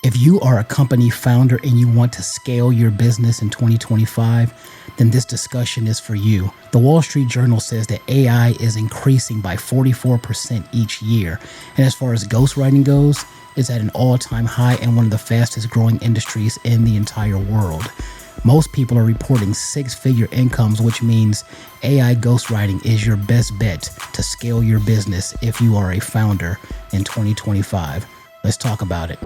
If you are a company founder and you want to scale your business in 2025, then this discussion is for you. The Wall Street Journal says that AI is increasing by 44% each year. And as far as ghostwriting goes, it's at an all-time high and one of the fastest growing industries in the entire world. Most people are reporting six-figure incomes, which means AI ghostwriting is your best bet to scale your business if you are a founder in 2025. Let's talk about it.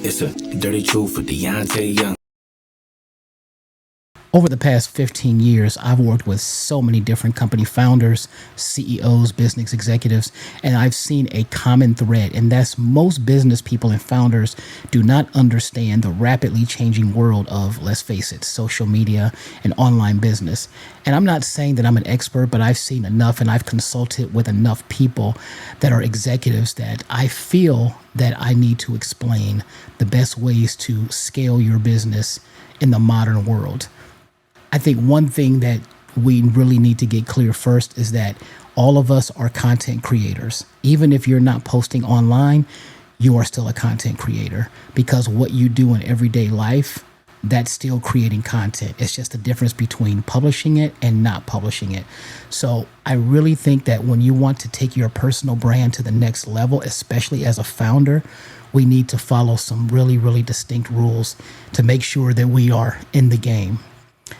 It's a dirty truth for Deante Young. Over the past 15 years, I've worked with so many different company founders, CEOs, business executives, and I've seen a common thread, and that's most business people and founders do not understand the rapidly changing world of, let's face it, social media and online business. And I'm not saying that I'm an expert, but I've seen enough and I've consulted with enough people that are executives that I feel that I need to explain the best ways to scale your business in the modern world. I think one thing that we really need to get clear first is that all of us are content creators. Even if you're not posting online, you are still a content creator because what you do in everyday life, that's still creating content. It's just the difference between publishing it and not publishing it. So I really think that when you want to take your personal brand to the next level, especially as a founder, we need to follow some really, really distinct rules to make sure that we are in the game.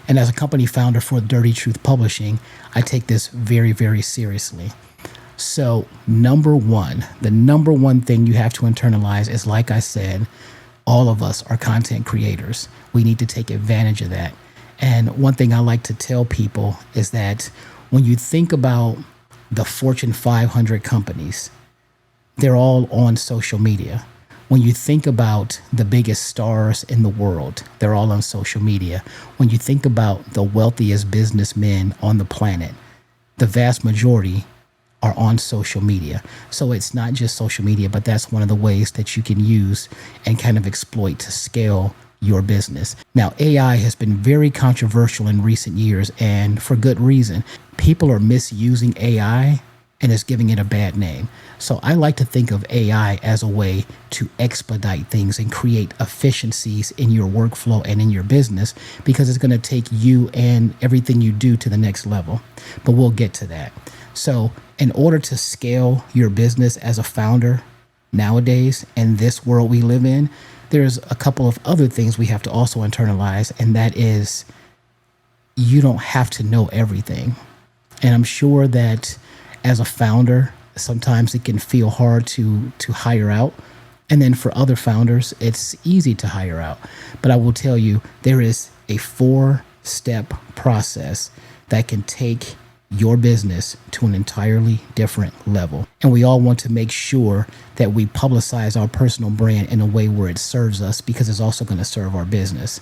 And as a company founder for Dirty Truth Publishing, I take this very, very seriously. So the number one thing you have to internalize is, like I said, all of us are content creators. We need to take advantage of that. And one thing I like to tell people is that when you think about the Fortune 500 companies, they're all on social media. When you think about the biggest stars in the world, they're all on social media. When you think about the wealthiest businessmen on the planet, the vast majority are on social media. So it's not just social media, but that's one of the ways that you can use and kind of exploit to scale your business. Now, AI has been very controversial in recent years, and for good reason. People are misusing AI and it's giving it a bad name. So I like to think of AI as a way to expedite things and create efficiencies in your workflow and in your business, because it's going to take you and everything you do to the next level. But we'll get to that. So in order to scale your business as a founder nowadays in this world we live in, there's a couple of other things we have to also internalize, and that is you don't have to know everything. And I'm sure that as a founder, sometimes it can feel hard to hire out. And then for other founders, it's easy to hire out. But I will tell you, there is a 4-step process that can take your business to an entirely different level. And we all want to make sure that we publicize our personal brand in a way where it serves us, because it's also going to serve our business.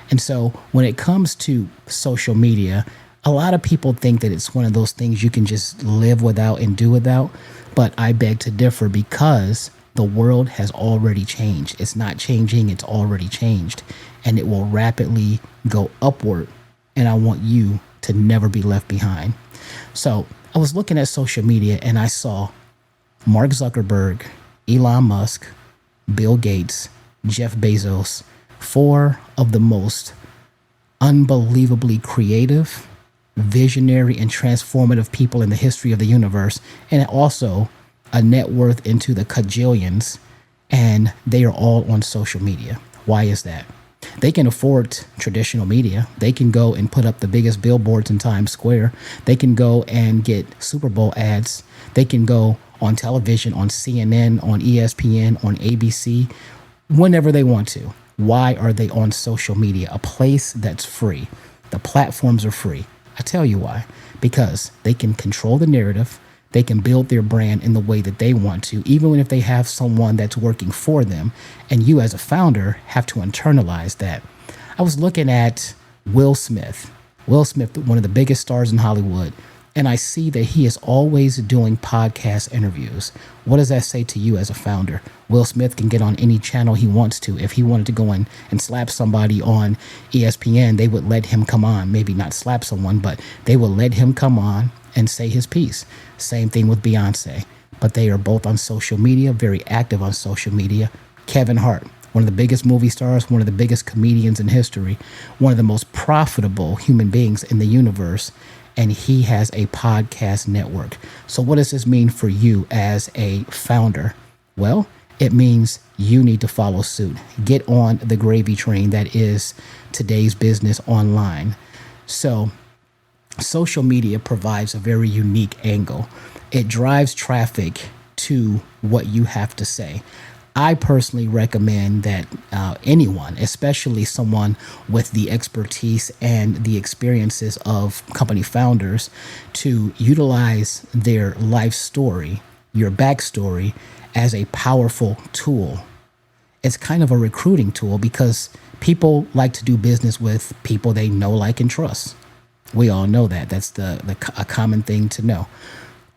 And so when it comes to social media, a lot of people think that it's one of those things you can just live without and do without, but I beg to differ, because the world has already changed. It's not changing, it's already changed, and it will rapidly go upward, and I want you to never be left behind. So I was looking at social media and I saw Mark Zuckerberg, Elon Musk, Bill Gates, Jeff Bezos, 4 of the most unbelievably creative, visionary, and transformative people in the history of the universe, and also a net worth into the cajillions, and they are all on social media. Why is that? They can afford traditional media. They can go and put up the biggest billboards in Times Square. They can go and get Super Bowl ads. They can go on television, on CNN, on ESPN, on ABC, whenever they want to. Why are they on social media? A place that's free. The platforms are free. I tell you why. Because they can control the narrative. They can build their brand in the way that they want to, even if they have someone that's working for them. And you as a founder have to internalize that. I was looking at Will Smith. Will Smith, one of the biggest stars in Hollywood. And I see that he is always doing podcast interviews. What does that say to you as a founder? Will Smith can get on any channel he wants to. If he wanted to go in and slap somebody on ESPN, they would let him come on. Maybe not slap someone, but they would let him come on and say his piece. Same thing with Deante. But they are both on social media, very active on social media. Kevin Hart, one of the biggest movie stars, one of the biggest comedians in history, one of the most profitable human beings in the universe, and he has a podcast network. So what does this mean for you as a founder? Well, it means you need to follow suit. Get on the gravy train that is today's business online. So social media provides a very unique angle. It drives traffic to what you have to say. I personally recommend that anyone, especially someone with the expertise and the experiences of company founders, to utilize their life story, your backstory, as a powerful tool. It's kind of a recruiting tool because people like to do business with people they know, like, and trust. We all know that. That's a common thing to know.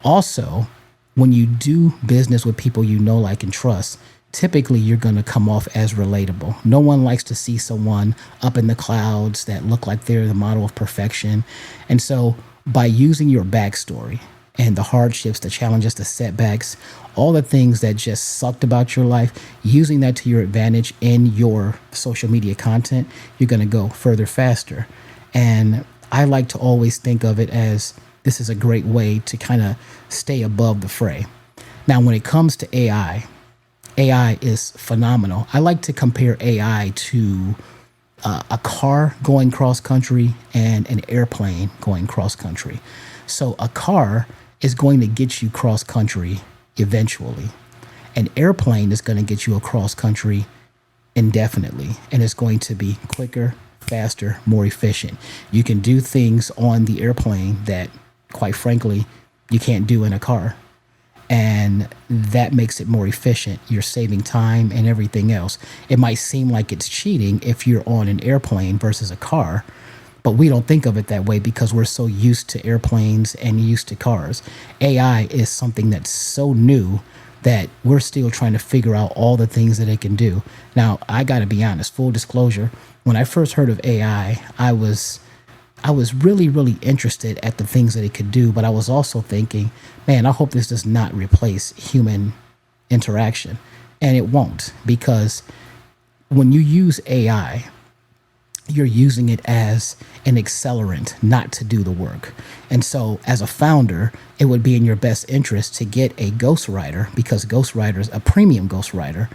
Also, when you do business with people you know, like, and trust, typically you're going to come off as relatable. No one likes to see someone up in the clouds that look like they're the model of perfection. And so by using your backstory and the hardships, the challenges, the setbacks, all the things that just sucked about your life, using that to your advantage in your social media content, you're going to go further faster. And I like to always think of it as this is a great way to kind of stay above the fray. Now, when it comes to AI is phenomenal. I like to compare AI to a car going cross country and an airplane going cross country. So a car is going to get you cross country eventually. An airplane is going to get you across country indefinitely, and it's going to be quicker, faster, more efficient. You can do things on the airplane that, quite frankly, you can't do in a car. And that makes it more efficient. You're saving time and everything else. It might seem like it's cheating if you're on an airplane versus a car, but we don't think of it that way because we're so used to airplanes and used to cars. AI is something that's so new that we're still trying to figure out all the things that it can do. Now, I got to be honest, full disclosure, when I first heard of AI, I was really, really interested at the things that it could do, but I was also thinking, man, I hope this does not replace human interaction. And it won't, because when you use AI, you're using it as an accelerant, not to do the work. And so as a founder, it would be in your best interest to get a ghostwriter, because ghostwriters, a premium ghostwriter,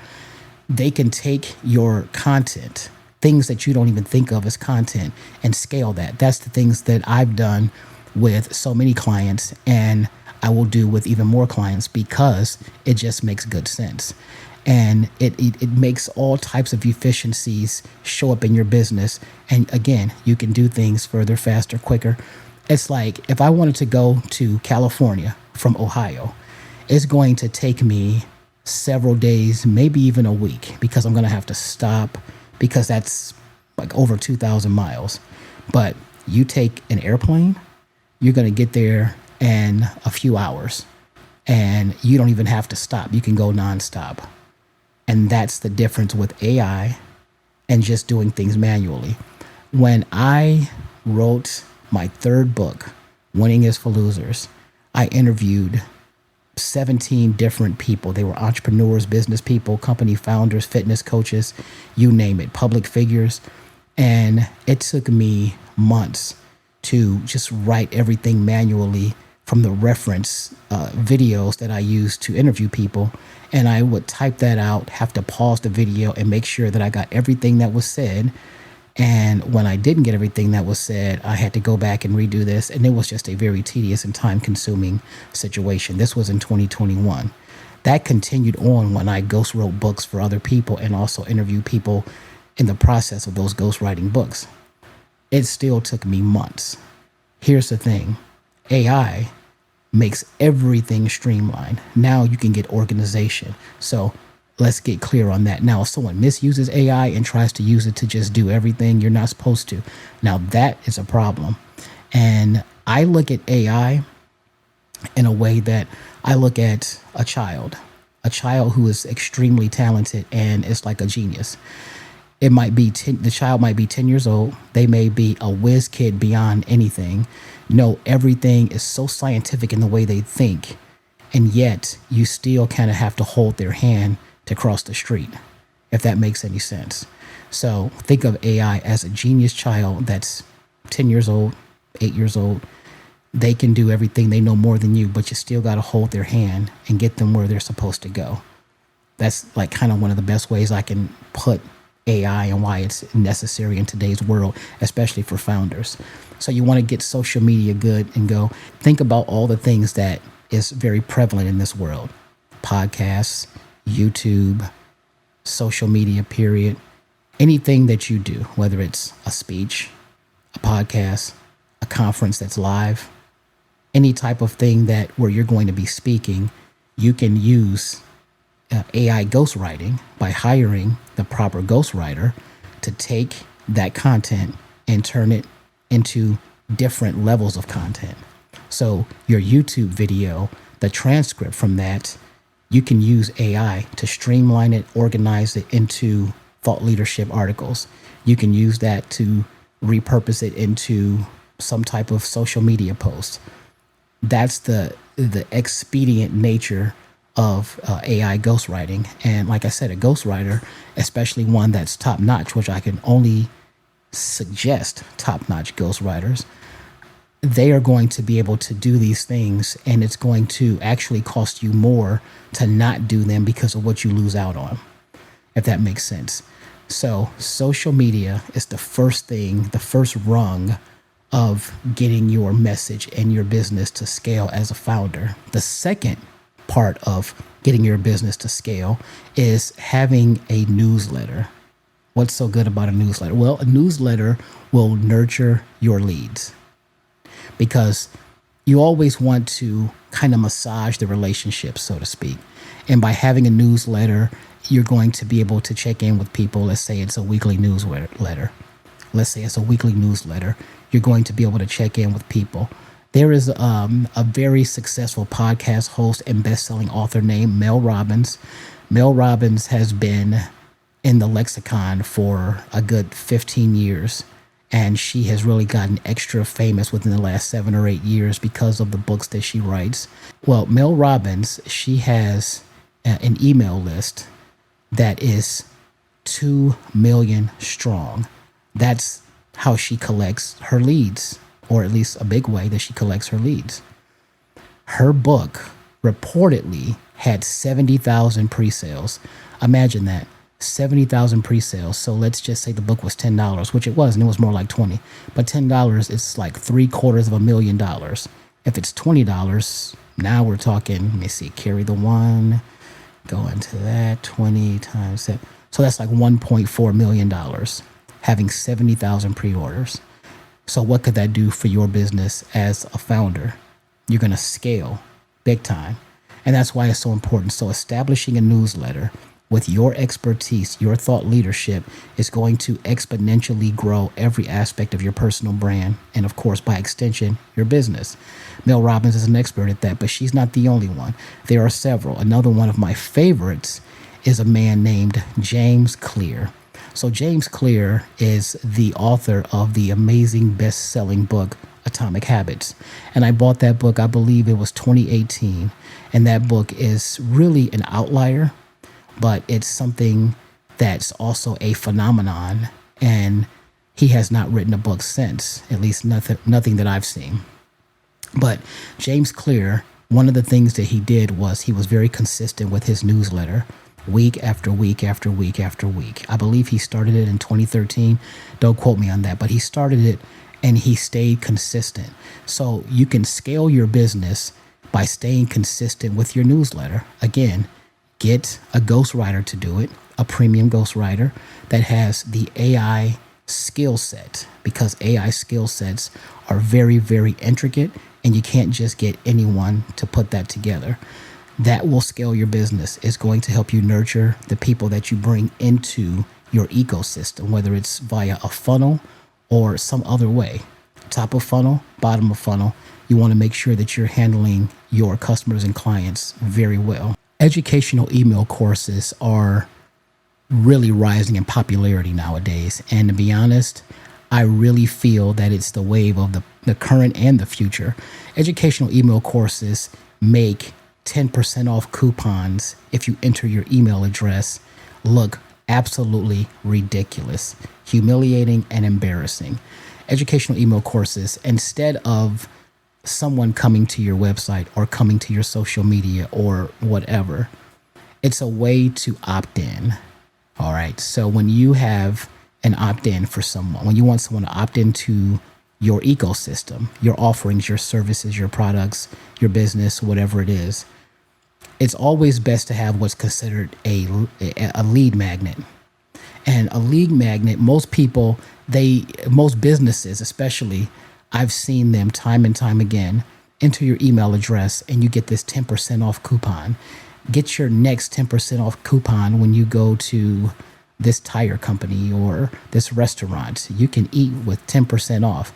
they can take your content, things that you don't even think of as content, and scale that. That's the things that I've done with so many clients, and I will do with even more clients because it just makes good sense. And it makes all types of efficiencies show up in your business. And again, you can do things further, faster, quicker. It's like if I wanted to go to California from Ohio, it's going to take me several days, maybe even a week, because I'm going to have to stop, because that's like over 2,000 miles. But you take an airplane, you're going to get there in a few hours, and you don't even have to stop. You can go nonstop. And that's the difference with AI and just doing things manually. When I wrote my third book, Winning is for Losers, I interviewed 17 different people. They were entrepreneurs, business people, company founders, fitness coaches, you name it, public figures. And it took me months to just write everything manually from the reference videos that I used to interview people. And I would type that out, have to pause the video and make sure that I got everything that was said. And when I didn't get everything that was said, I had to go back and redo this. And it was just a very tedious and time-consuming situation. This was in 2021. That continued on when I ghost wrote books for other people and also interviewed people in the process of those ghostwriting books. It still took me months. Here's the thing. AI makes everything streamlined. Now you can get organization. So let's get clear on that. Now, if someone misuses AI and tries to use it to just do everything you're not supposed to, now that is a problem. And I look at AI in a way that I look at a child who is extremely talented and is like a genius. It might be the child might be 10 years old. They may be a whiz kid beyond anything. Know everything, is so scientific in the way they think. And yet you still kind of have to hold their hand to cross the street. if that makes any sense. So think of AI as a genius child that's 10 years old, 8 years old. They can do everything. They know more than you, but you still got to hold their hand and get them where they're supposed to go. That's like kind of one of the best ways I can put AI and why it's necessary in today's world, especially for founders. So you want to get social media good and go think about all the things that is very prevalent in this world. Podcasts, YouTube, social media, period. Anything that you do, whether it's a speech, a podcast, a conference that's live, any type of thing that where you're going to be speaking, you can use AI ghostwriting by hiring the proper ghostwriter to take that content and turn it into different levels of content. So your YouTube video, the transcript from that, you can use AI to streamline it, organize it into thought leadership articles. You can use that to repurpose it into some type of social media post. That's the expedient nature of AI ghostwriting. And like I said, a ghostwriter, especially one that's top notch, which I can only suggest top notch ghostwriters, they are going to be able to do these things, and it's going to actually cost you more to not do them because of what you lose out on, if that makes sense. So social media is the first thing, the first rung of getting your message and your business to scale as a founder. The second part of getting your business to scale is having a newsletter. What's so good about a newsletter? Well, a newsletter will nurture your leads because you always want to kind of massage the relationship, so to speak. And by having a newsletter, you're going to be able to check in with people. Let's say it's a weekly newsletter. You're going to be able to check in with people. There is a very successful podcast host and best-selling author named Mel Robbins. Mel Robbins has been in the lexicon for a good 15 years, and she has really gotten extra famous within the last 7 or 8 years because of the books that she writes. Well, Mel Robbins, she has an email list that is 2 million strong. That's how she collects her leads, or at least a big way that she collects her leads. Her book reportedly had 70,000 pre-sales. Imagine that, 70,000 pre-sales. So let's just say the book was $10, which it was, and it was more like 20. But $10 is like $750,000. If it's $20, now we're talking, let me see, carry the one, go into that, 20 times 7. So that's like $1.4 million, having 70,000 pre-orders. So what could that do for your business as a founder? You're going to scale big time. And that's why it's so important. So establishing a newsletter with your expertise, your thought leadership is going to exponentially grow every aspect of your personal brand. And of course, by extension, your business. Mel Robbins is an expert at that, but she's not the only one. There are several. Another one of my favorites is a man named James Clear. So James Clear is the author of the amazing best-selling book, Atomic Habits. And I bought that book, I believe it was 2018. And that book is really an outlier, but it's something that's also a phenomenon. And he has not written a book since, at least nothing that I've seen. But James Clear, one of the things that he did was he was very consistent with his newsletter. Week after week after week after week. I believe he started it in 2013. Don't quote me on that, but he started it and he stayed consistent. So you can scale your business by staying consistent with your newsletter. Again, get a ghostwriter to do it, a premium ghostwriter that has the AI skill set, because AI skill sets are very, very intricate and you can't just get anyone to put that together. That will scale your business. It's going to help you nurture the people that you bring into your ecosystem, whether it's via a funnel or some other way. Top of funnel, bottom of funnel. You want to make sure that you're handling your customers and clients very well. Educational email courses are really rising in popularity nowadays. And to be honest, I really feel that it's the wave of the current and the future. Educational email courses make 10% off coupons if you enter your email address look absolutely ridiculous, humiliating, and embarrassing. Educational email courses, instead of someone coming to your website or coming to your social media or whatever, it's a way to opt in. All right. So when you have an opt in for someone, when you want someone to opt into your ecosystem, your offerings, your services, your products, your business, whatever it is, it's always best to have what's considered a lead magnet. And a lead magnet, most businesses especially, I've seen them time and time again, enter your email address and you get this 10% off coupon. Get your next 10% off coupon when you go to this tire company or this restaurant. You can eat with 10% off.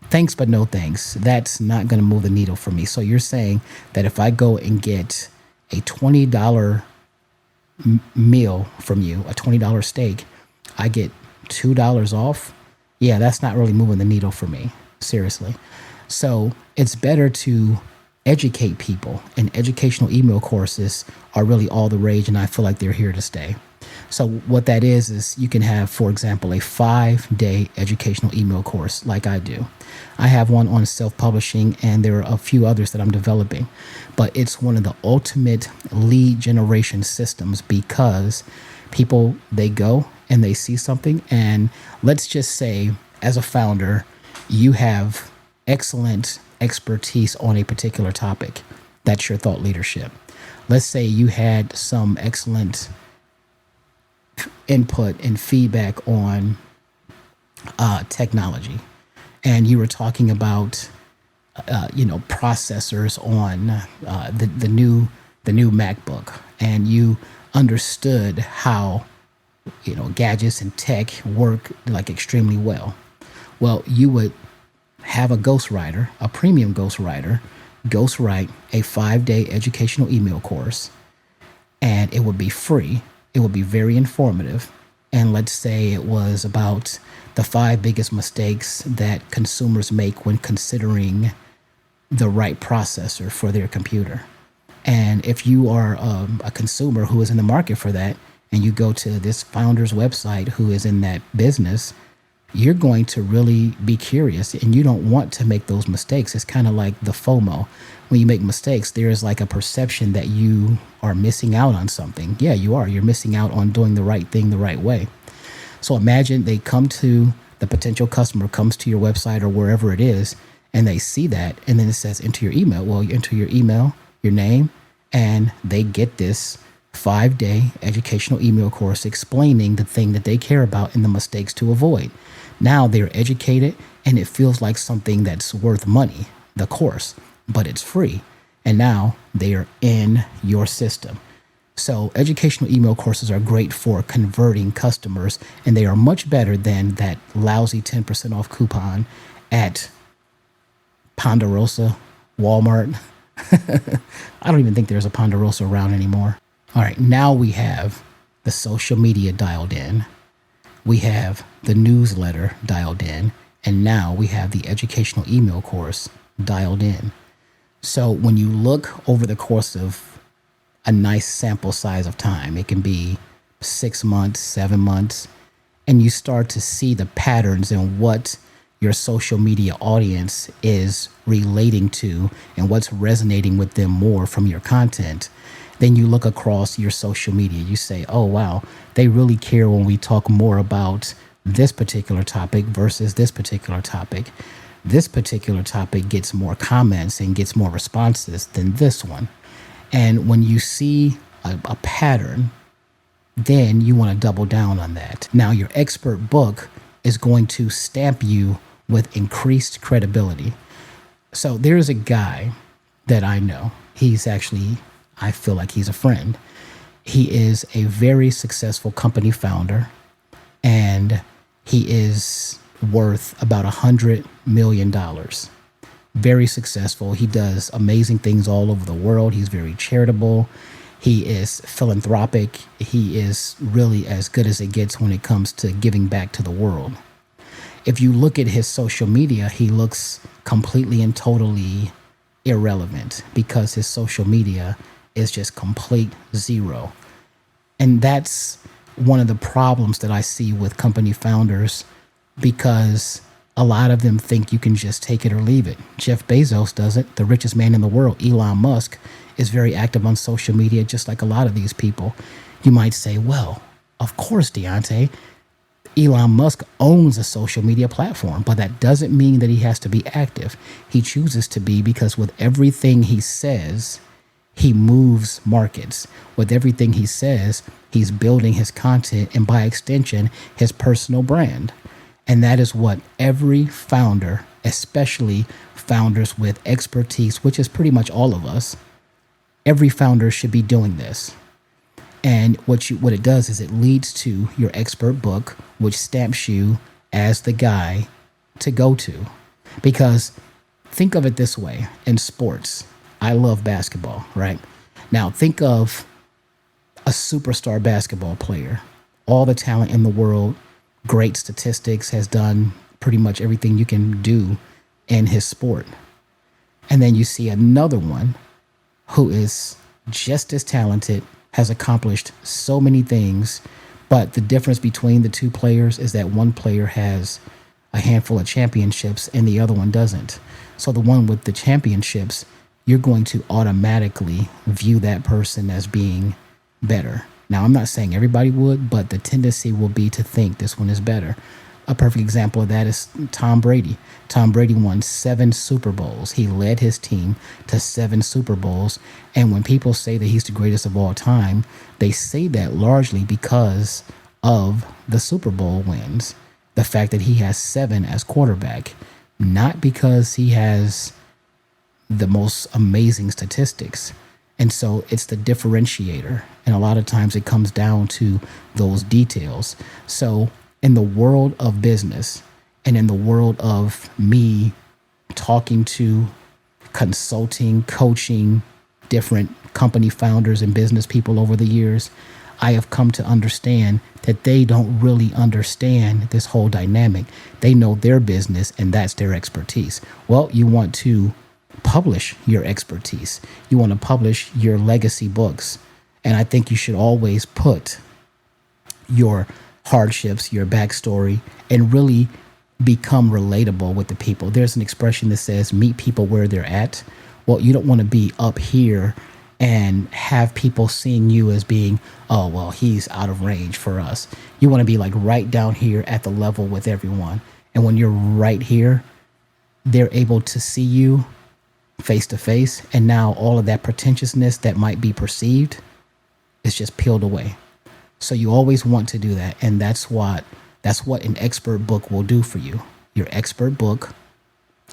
Thanks, but no thanks. That's not going to move the needle for me. So you're saying that if I go and get a $20 meal from you, a $20 steak, I get $2 off? Yeah, that's not really moving the needle for me. Seriously. So it's better to educate people, and educational email courses are really all the rage, and I feel like they're here to stay. So what that is you can have, for example, a 5-day educational email course like I do. I have one on self-publishing, and there are a few others that I'm developing. But it's one of the ultimate lead generation systems because people, they go and they see something. And let's just say, as a founder, you have excellent expertise on a particular topic. That's your thought leadership. Let's say you had some excellent input and feedback on technology, and you were talking about processors on the new MacBook, and you understood how gadgets and tech work like extremely well. Well, you would have a ghostwriter, a premium ghostwriter, ghostwrite a 5-day educational email course, and it would be free. It would be very informative. And let's say it was about the 5 biggest mistakes that consumers make when considering the right processor for their computer. And if you are a consumer who is in the market for that, and you go to this founder's website who is in that business, you're going to really be curious, and you don't want to make those mistakes. It's kind of like the FOMO. When you make mistakes, there is like a perception that you are missing out on something. Yeah, you are. You're missing out on doing the right thing the right way. So imagine the potential customer comes to your website or wherever it is, and they see that, and then it says enter your email. Well, you enter your email, your name, and they get this 5-day educational email course explaining the thing that they care about and the mistakes to avoid. Now they're educated, and it feels like something that's worth money, the course, but it's free. And now they are in your system. So educational email courses are great for converting customers, and they are much better than that lousy 10% off coupon at Ponderosa, Walmart. I don't even think there's a Ponderosa around anymore. All right, now we have the social media dialed in. We have the newsletter dialed in, and now we have the educational email course dialed in. So when you look over the course of a nice sample size of time, it can be 6 months, 7 months, and you start to see the patterns in what your social media audience is relating to and what's resonating with them more from your content. Then you look across your social media, you say, oh, wow, they really care when we talk more about this particular topic versus this particular topic. This particular topic gets more comments and gets more responses than this one. And when you see a pattern, then you want to double down on that. Now, your expert book is going to stamp you with increased credibility. So there's a guy that I know. I feel like he's a friend. He is a very successful company founder, and he is worth about $100 million. Very successful. He does amazing things all over the world. He's very charitable. He is philanthropic. He is really as good as it gets when it comes to giving back to the world. If you look at his social media, he looks completely and totally irrelevant because his social media is just complete zero. And that's one of the problems that I see with company founders, because a lot of them think you can just take it or leave it. Jeff Bezos doesn't. The richest man in the world, Elon Musk, is very active on social media, just like a lot of these people. You might say, well, of course, Deante, Elon Musk owns a social media platform, but that doesn't mean that he has to be active. He chooses to be because with everything he says, he moves markets. With everything he says, he's building his content and by extension, his personal brand. And that is what every founder, especially founders with expertise, which is pretty much all of us, every founder should be doing this. And what it does is it leads to your expert book, which stamps you as the guy to go to. Because think of it this way, in sports, I love basketball, right? Now think of a superstar basketball player, all the talent in the world, great statistics, has done pretty much everything you can do in his sport. And then you see another one who is just as talented, has accomplished so many things, but the difference between the two players is that one player has a handful of championships and the other one doesn't. So the one with the championships, you're going to automatically view that person as being better. Now, I'm not saying everybody would, but the tendency will be to think this one is better. A perfect example of that is Tom Brady. Tom Brady won 7 Super Bowls. He led his team to 7 Super Bowls. And when people say that he's the greatest of all time, they say that largely because of the Super Bowl wins. The fact that he has 7 as quarterback, not because he has the most amazing statistics. And so it's the differentiator. And a lot of times it comes down to those details. So in the world of business and in the world of me talking to, consulting, coaching different company founders and business people over the years, I have come to understand that they don't really understand this whole dynamic. They know their business and that's their expertise. Well, you want to publish your expertise. You want to publish your legacy books. And I think you should always put your hardships, your backstory, and really become relatable with the people. There's an expression that says, meet people where they're at. Well, you don't want to be up here and have people seeing you as being, oh, well, he's out of range for us. You want to be like right down here at the level with everyone. And when you're right here, they're able to see you face to face. And now all of that pretentiousness that might be perceived is just peeled away. So you always want to do that. And that's what an expert book will do for you. Your expert book,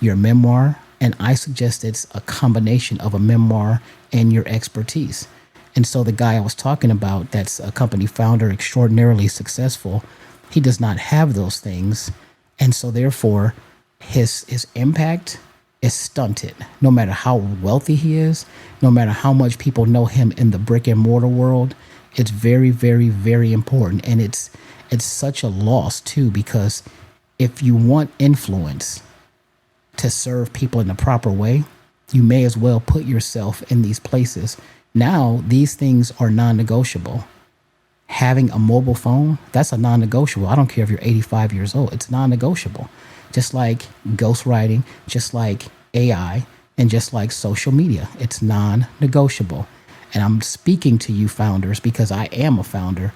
your memoir, and I suggest it's a combination of a memoir and your expertise. And so the guy I was talking about, that's a company founder, extraordinarily successful, he does not have those things. And so therefore his impact is stunted. No matter how wealthy he is, no matter how much people know him in the brick and mortar world, it's very, very, very important. And it's such a loss too, because if you want influence to serve people in the proper way, you may as well put yourself in these places. Now, these things are non-negotiable. Having a mobile phone, that's a non-negotiable. I don't care if you're 85 years old. It's non-negotiable. Just like ghostwriting, just like AI, and just like social media. It's non-negotiable. And I'm speaking to you founders because I am a founder.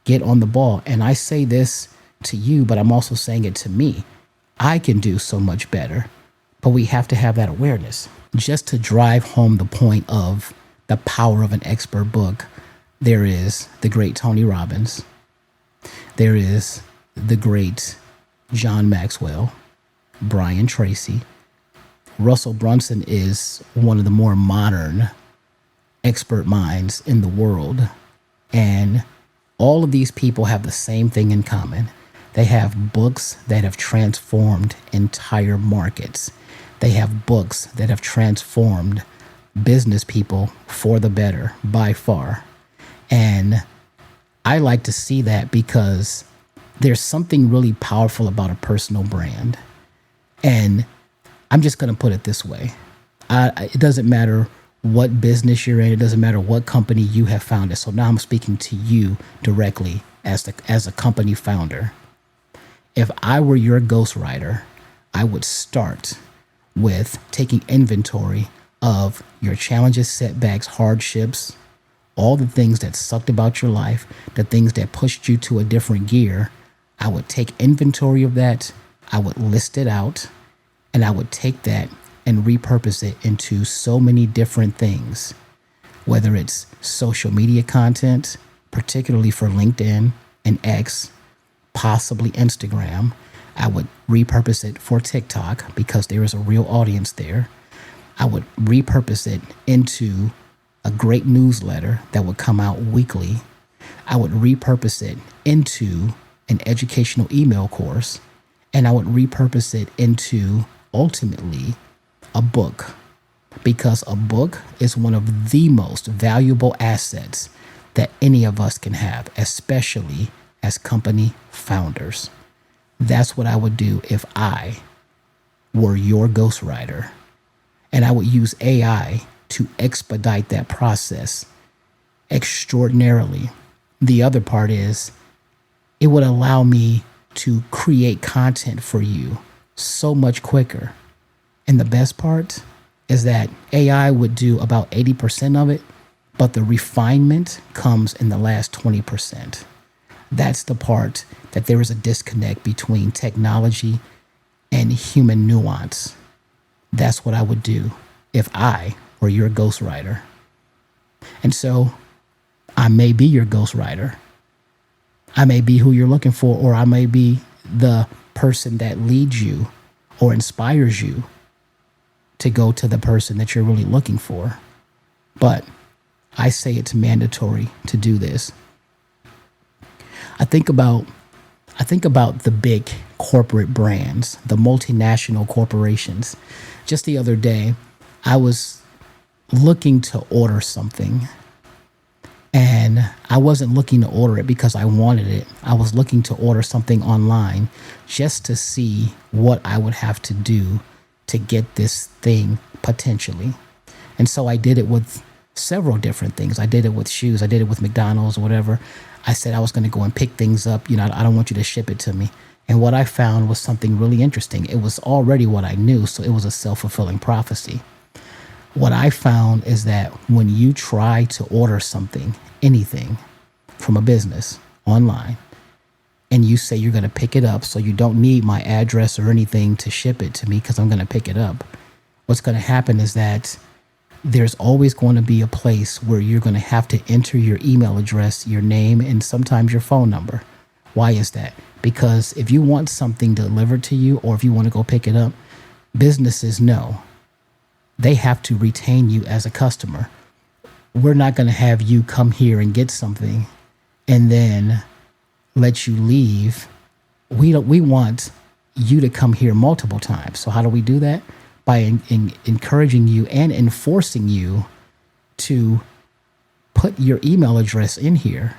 Get on the ball. And I say this to you, but I'm also saying it to me. I can do so much better, but we have to have that awareness. Just to drive home the point of the power of an expert book, there is the great Tony Robbins. There is the great John Maxwell, Brian Tracy. Russell Brunson is one of the more modern expert minds in the world. And all of these people have the same thing in common. They have books that have transformed entire markets. They have books that have transformed business people for the better by far. And I like to see that because there's something really powerful about a personal brand. And I'm just going to put it this way. It doesn't matter what business you're in. It doesn't matter what company you have founded. So now I'm speaking to you directly, as a company founder. If I were your ghostwriter, I would start with taking inventory of your challenges, setbacks, hardships, all the things that sucked about your life, the things that pushed you to a different gear. I would take inventory of that, I would list it out, and I would take that and repurpose it into so many different things, whether it's social media content, particularly for LinkedIn and X, possibly Instagram. I would repurpose it for TikTok because there is a real audience there. I would repurpose it into a great newsletter that would come out weekly. I would repurpose it into an educational email course, and I would repurpose it into ultimately a book, because a book is one of the most valuable assets that any of us can have, especially as company founders. That's what I would do if I were your ghostwriter. And I would use AI to expedite that process extraordinarily. The other part is it would allow me to create content for you so much quicker. And the best part is that AI would do about 80% of it, but the refinement comes in the last 20%. That's the part that there is a disconnect between technology and human nuance. That's what I would do if I were your ghostwriter. And so I may be your ghostwriter. I may be who you're looking for, or I may be the person that leads you or inspires you to go to the person that you're really looking for. But I say it's mandatory to do this. I think about the big corporate brands, the multinational corporations. Just the other day, I was looking to order something, and I wasn't looking to order it because I wanted it. I was looking to order something online just to see what I would have to do to get this thing potentially. And so I did it with several different things. I did it with shoes. I did it with McDonald's or whatever. I said I was going to go and pick things up. I don't want you to ship it to me. And what I found was something really interesting. It was already what I knew, so it was a self-fulfilling prophecy. What I found is that when you try to order something, anything from a business online, and you say you're going to pick it up, so you don't need my address or anything to ship it to me because I'm going to pick it up, what's going to happen is that there's always going to be a place where you're going to have to enter your email address, your name, and sometimes your phone number. Why is that? Because if you want something delivered to you, or if you want to go pick it up, businesses know they have to retain you as a customer. We're not going to have you come here and get something and then let you leave. We want you to come here multiple times. So how do we do that? By encouraging you and enforcing you to put your email address in here.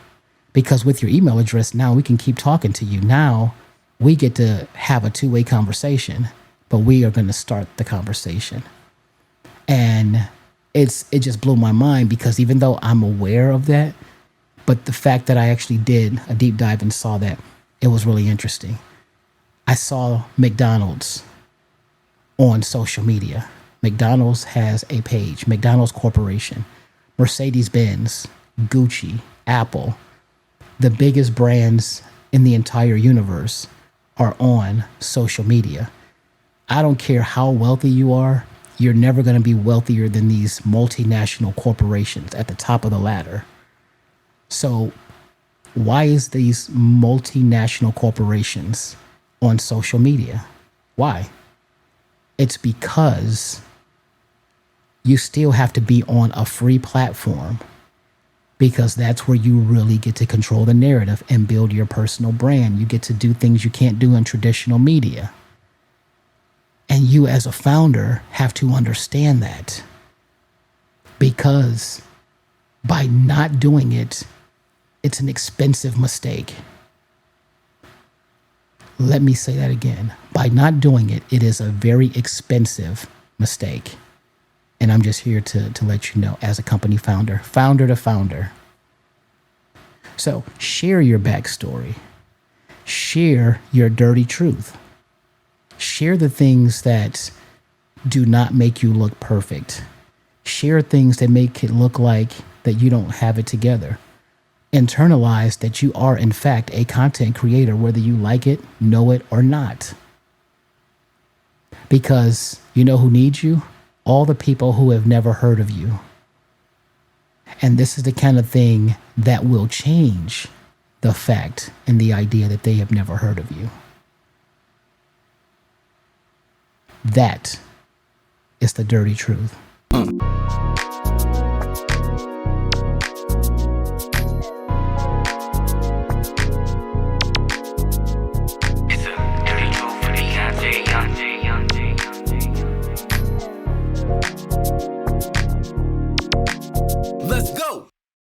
Because with your email address, now we can keep talking to you. Now we get to have a two-way conversation, but we are going to start the conversation. And it just blew my mind, because even though I'm aware of that, but the fact that I actually did a deep dive and saw that, it was really interesting. I saw McDonald's on social media. McDonald's has a page, McDonald's Corporation, Mercedes-Benz, Gucci, Apple, the biggest brands in the entire universe are on social media. I don't care how wealthy you are, you're never going to be wealthier than these multinational corporations at the top of the ladder. So why is these multinational corporations on social media? Why? It's because you still have to be on a free platform, because that's where you really get to control the narrative and build your personal brand. You get to do things you can't do in traditional media. And you as a founder have to understand that, because by not doing it, it's an expensive mistake. Let me say that again. By not doing it, it is a very expensive mistake. And I'm just here to let you know, as a company founder to founder. So share your backstory. Share your dirty truth. Share the things that do not make you look perfect. Share things that make it look like that you don't have it together. Internalize that you are, in fact, a content creator, whether you like it, know it, or not. Because you know who needs you? All the people who have never heard of you. And this is the kind of thing that will change the fact and the idea that they have never heard of you. That is the dirty truth.